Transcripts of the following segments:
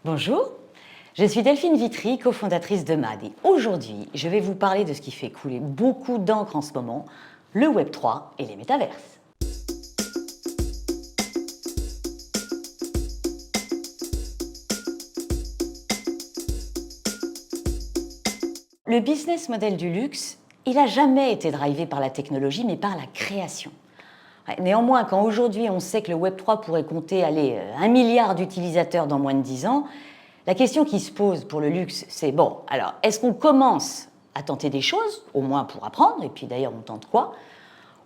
Bonjour, je suis Delphine Vitry, cofondatrice de MAD. Et aujourd'hui, je vais vous parler de ce qui fait couler beaucoup d'encre en ce moment, le Web3 et les métaverses. Le business model du luxe, il n'a jamais été drivé par la technologie, mais par la création. Néanmoins, quand aujourd'hui on sait que le Web3 pourrait compter 1 milliard d'utilisateurs dans moins de 10 ans, la question qui se pose pour le luxe, c'est bon, alors est-ce qu'on commence à tenter des choses, au moins pour apprendre, et puis d'ailleurs on tente quoi,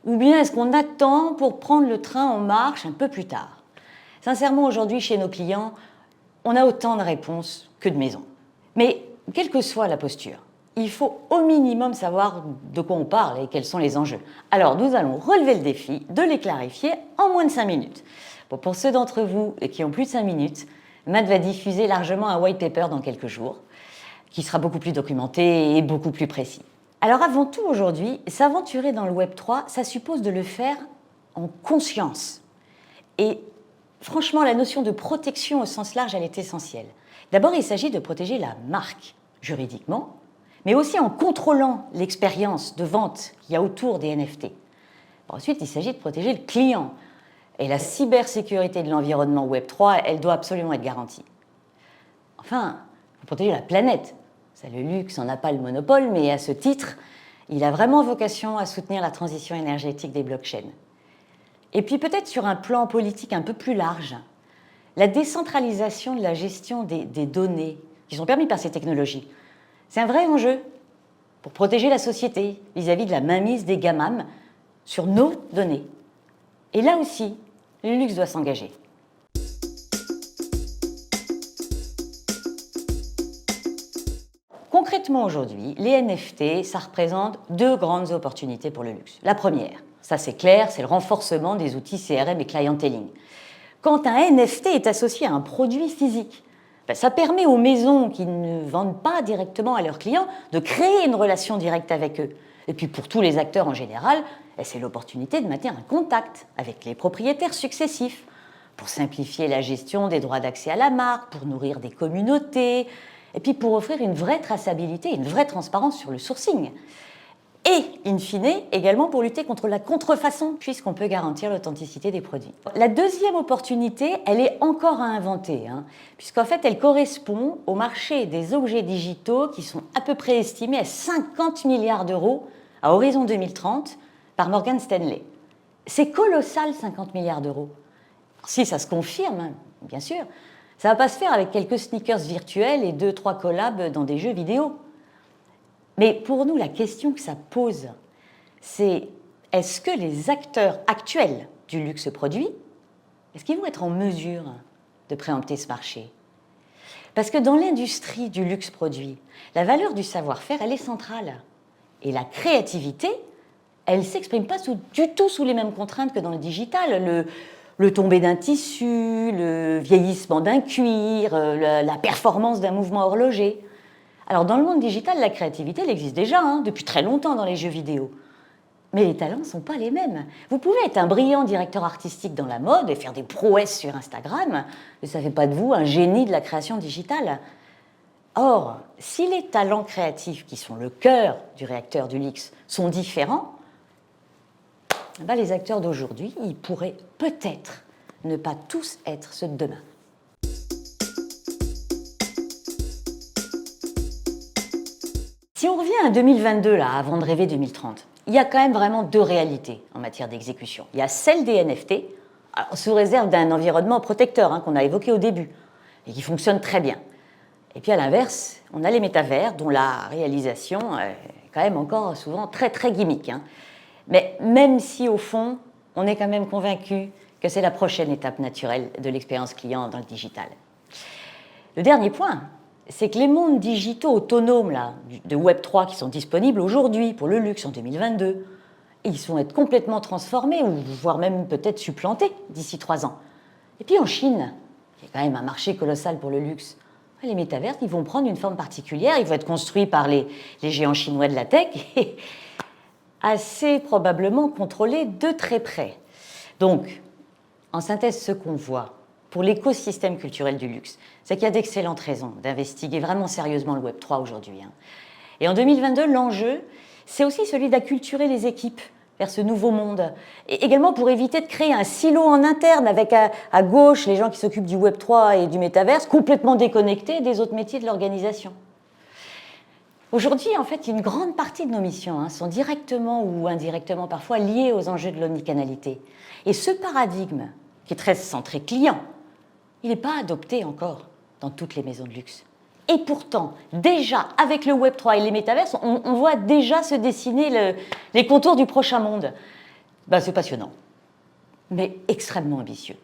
ou bien est-ce qu'on attend pour prendre le train en marche un peu plus tard? Sincèrement, aujourd'hui, chez nos clients, on a autant de réponses que de maisons. Mais quelle que soit la posture, il faut au minimum savoir de quoi on parle et quels sont les enjeux. Alors, nous allons relever le défi de les clarifier en moins de 5 minutes. Bon, pour ceux d'entre vous qui ont plus de 5 minutes, Matt va diffuser largement un white paper dans quelques jours, qui sera beaucoup plus documenté et beaucoup plus précis. Alors avant tout aujourd'hui, s'aventurer dans le Web3, ça suppose de le faire en conscience. Et franchement, la notion de protection au sens large, elle est essentielle. D'abord, il s'agit de protéger la marque, juridiquement, mais aussi en contrôlant l'expérience de vente qu'il y a autour des NFT. Ensuite, il s'agit de protéger le client. Et la cybersécurité de l'environnement Web3, elle doit absolument être garantie. Enfin, il faut protéger la planète. Ça, le luxe n'en a pas le monopole, mais à ce titre, il a vraiment vocation à soutenir la transition énergétique des blockchains. Et puis peut-être sur un plan politique un peu plus large, la décentralisation de la gestion des données qui sont permises par ces technologies, c'est un vrai enjeu pour protéger la société vis-à-vis de la mainmise des GAMAM sur nos données. Et là aussi, le luxe doit s'engager. Concrètement aujourd'hui, les NFT, ça représente deux grandes opportunités pour le luxe. La première, ça c'est clair, c'est le renforcement des outils CRM et clienteling. Quand un NFT est associé à un produit physique, ça permet aux maisons qui ne vendent pas directement à leurs clients de créer une relation directe avec eux. Et puis pour tous les acteurs en général, c'est l'opportunité de maintenir un contact avec les propriétaires successifs pour simplifier la gestion des droits d'accès à la marque, pour nourrir des communautés, et puis pour offrir une vraie traçabilité, une vraie transparence sur le sourcing. Et, in fine, également pour lutter contre la contrefaçon, puisqu'on peut garantir l'authenticité des produits. La deuxième opportunité, elle est encore à inventer, puisqu'en fait, elle correspond au marché des objets digitaux qui sont à peu près estimés à 50 milliards d'euros à horizon 2030 par Morgan Stanley. C'est colossal, 50 milliards d'euros. Si ça se confirme, bien sûr, ça ne va pas se faire avec quelques sneakers virtuels et 2-3 collabs dans des jeux vidéo. Mais pour nous, la question que ça pose, c'est est-ce que les acteurs actuels du luxe produit, est-ce qu'ils vont être en mesure de préempter ce marché? Parce que dans l'industrie du luxe produit, la valeur du savoir-faire, elle est centrale. Et la créativité, elle ne s'exprime pas du tout sous les mêmes contraintes que dans le digital. Le tomber d'un tissu, le vieillissement d'un cuir, la performance d'un mouvement horloger. Alors dans le monde digital, la créativité, elle existe déjà, depuis très longtemps dans les jeux vidéo. Mais les talents ne sont pas les mêmes. Vous pouvez être un brillant directeur artistique dans la mode et faire des prouesses sur Instagram, mais ça ne fait pas de vous un génie de la création digitale. Or, si les talents créatifs, qui sont le cœur du réacteur du luxe, sont différents, les acteurs d'aujourd'hui, ils pourraient peut-être ne pas tous être ceux de demain. Si on revient à 2022, là, avant de rêver 2030, il y a quand même vraiment deux réalités en matière d'exécution. Il y a celle des NFT, sous réserve d'un environnement protecteur qu'on a évoqué au début, et qui fonctionne très bien. Et puis à l'inverse, on a les métavers, dont la réalisation est quand même encore souvent très très gimmick. Mais même si au fond, on est quand même convaincu que c'est la prochaine étape naturelle de l'expérience client dans le digital. Le dernier point, c'est que les mondes digitaux autonomes de Web3 qui sont disponibles aujourd'hui pour le luxe en 2022, ils vont être complètement transformés, ou voire même peut-être supplantés d'ici 3 ans. Et puis en Chine, qui est quand même un marché colossal pour le luxe, les métavers, ils vont prendre une forme particulière, ils vont être construits par les géants chinois de la tech, et assez probablement contrôlés de très près. Donc, en synthèse, ce qu'on voit, pour l'écosystème culturel du luxe, c'est qu'il y a d'excellentes raisons d'investiguer vraiment sérieusement le Web3 aujourd'hui. Et en 2022, l'enjeu, c'est aussi celui d'acculturer les équipes vers ce nouveau monde. Et également pour éviter de créer un silo en interne avec à gauche les gens qui s'occupent du Web3 et du métaverse, complètement déconnectés des autres métiers de l'organisation. Aujourd'hui, en fait, une grande partie de nos missions sont directement ou indirectement parfois liées aux enjeux de l'omnicanalité. Et ce paradigme, qui est très centré client, il n'est pas adopté encore dans toutes les maisons de luxe. Et pourtant, déjà, avec le Web3 et les métaverses, on voit déjà se dessiner les contours du prochain monde. Ben, c'est passionnant, mais extrêmement ambitieux.